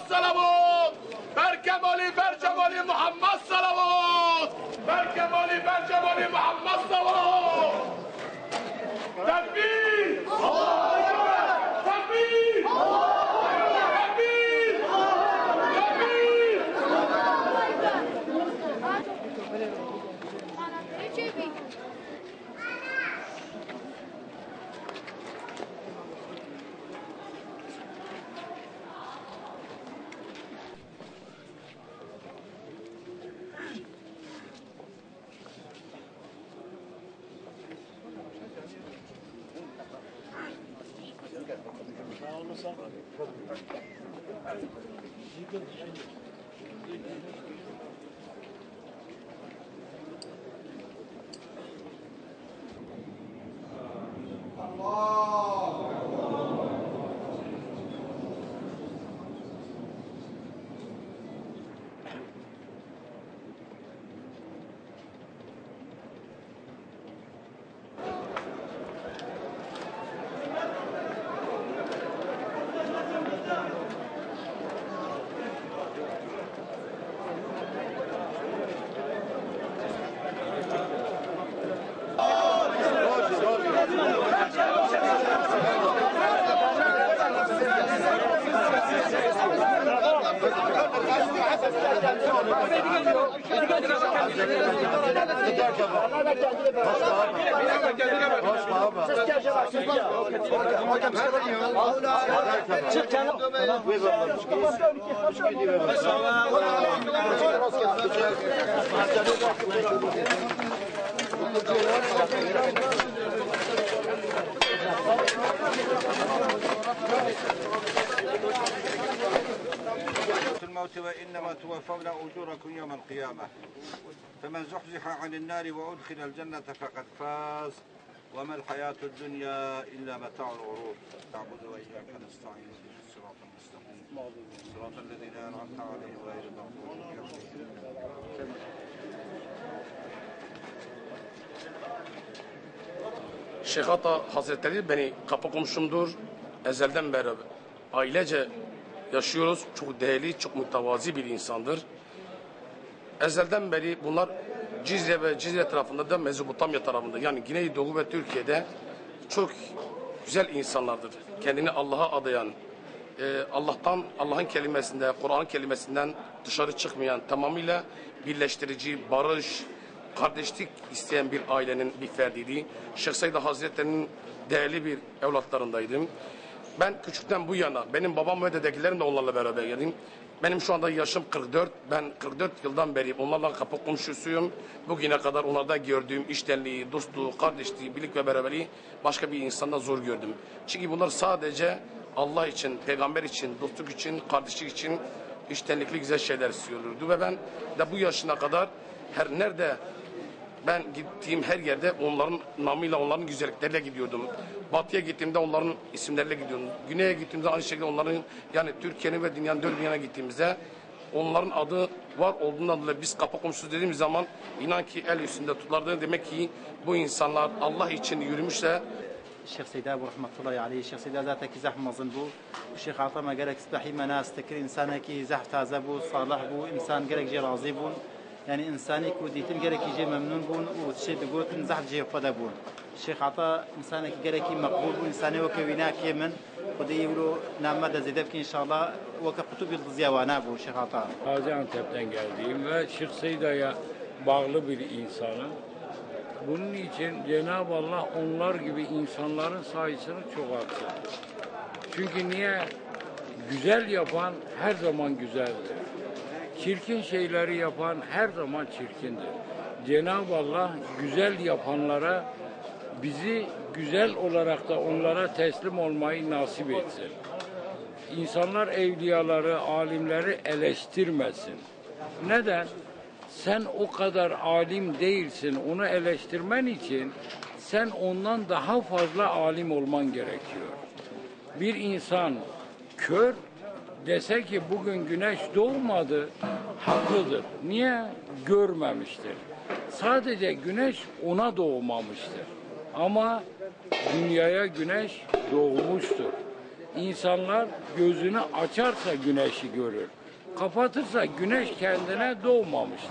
salavat. Ber kemali ber cemali Muhammed salavat. Ber kemali ber cemali Muhammed salavat. Tekbir! Allahu Ekber! Tekbir! Allahu Ekber! Tekbir! Tekbir! الموت وإنما توفون أجوركم يوم القيامة فمن زحزح عن النار وأدخل الجنة فقد فاز وما الحياة الدنيا إلا متاع الغرور تعبد وإياك نستعين الصراط المستقيم صراط الذين أنعمت عليهم غير المغضوب عليهم. Şeyh Ata Hazretleri beni kapı komşumdur. Ezelden beri ailece yaşıyoruz. Çok değerli, çok mütevazi bir insandır. Ezelden beri bunlar Cizre ve Cizre tarafında da Mezopotamya tarafında yani Güneydoğu ve Türkiye'de çok güzel insanlardır. Kendini Allah'a adayan, Allah'ın kelimesinde, Kur'an kelimesinden dışarı çıkmayan, tamamıyla birleştirici, barış, kardeşlik isteyen bir ailenin bir ferdiydi. Şeyh Said Hazretleri'nin değerli bir evlatlarındaydım. Ben küçükten bu yana, benim babam ve dedeklerim de onlarla beraber geldim. Benim şu anda yaşım 44. Ben 44 yıldan beri onlarla kapı komşusuyum. Bugüne kadar onlarda gördüğüm iştenliği, dostluğu, kardeşliği, birlik ve beraberliği başka bir insanda zor gördüm. Çünkü bunlar sadece Allah için, peygamber için, dostluk için, kardeşlik için iştenlikli güzel şeyler istiyorlardı. Ve ben de bu yaşına kadar her nerede ben gittiğim her yerde onların namıyla, onların güzellikleriyle gidiyordum. Batıya gittiğimde onların isimleriyle gidiyordum. Güney'e gittiğimde aynı şekilde onların, yani Türkiye'nin ve dünyanın dört bir yana gittiğimizde onların adı var olduğundan dolayı biz kapı komşusu dediğimiz zaman inan ki el üstünde tutulardı. Demek ki bu insanlar Allah için yürümüşse. الشيخ سيد أبو رحمة الله عليه الشيخ سيد ذاتك زح مظن بو الشيخ عطا قالك استحي مناس تكر إنسانك زح تازبو صالح بو إنسان قالك جي راضي بون يعني إنساني كوديتن قالك يجي ممنون بون وتشي بقولت نزح جي فدا بون الشيخ عطا إنسانك قالك مقبول بون إنساني وكويناك من خدي يقولوا نعم مدى زيدك إن شاء الله وكقطب الضزيا ونابو الشيخ عطا. Gaziantep'ten geldiğim ve Şeyh Seyda'ya bağlı bir insanım. Bunun için Cenab-ı Allah onlar gibi insanların sayısını çoğaltsın. Çünkü niye? Güzel yapan her zaman güzeldir. Çirkin şeyleri yapan her zaman çirkindir. Cenab-ı Allah güzel yapanlara bizi güzel olarak da onlara teslim olmayı nasip etsin. İnsanlar evliyaları, alimleri eleştirmesin. Neden? Sen o kadar alim değilsin, onu eleştirmen için sen ondan daha fazla alim olman gerekiyor. Bir insan kör dese ki bugün güneş doğmadı, haklıdır. Niye? Görmemiştir. Sadece güneş ona doğmamıştır. Ama dünyaya güneş doğmuştur. İnsanlar gözünü açarsa güneşi görür. Kapatırsa güneş kendine doğmamıştır.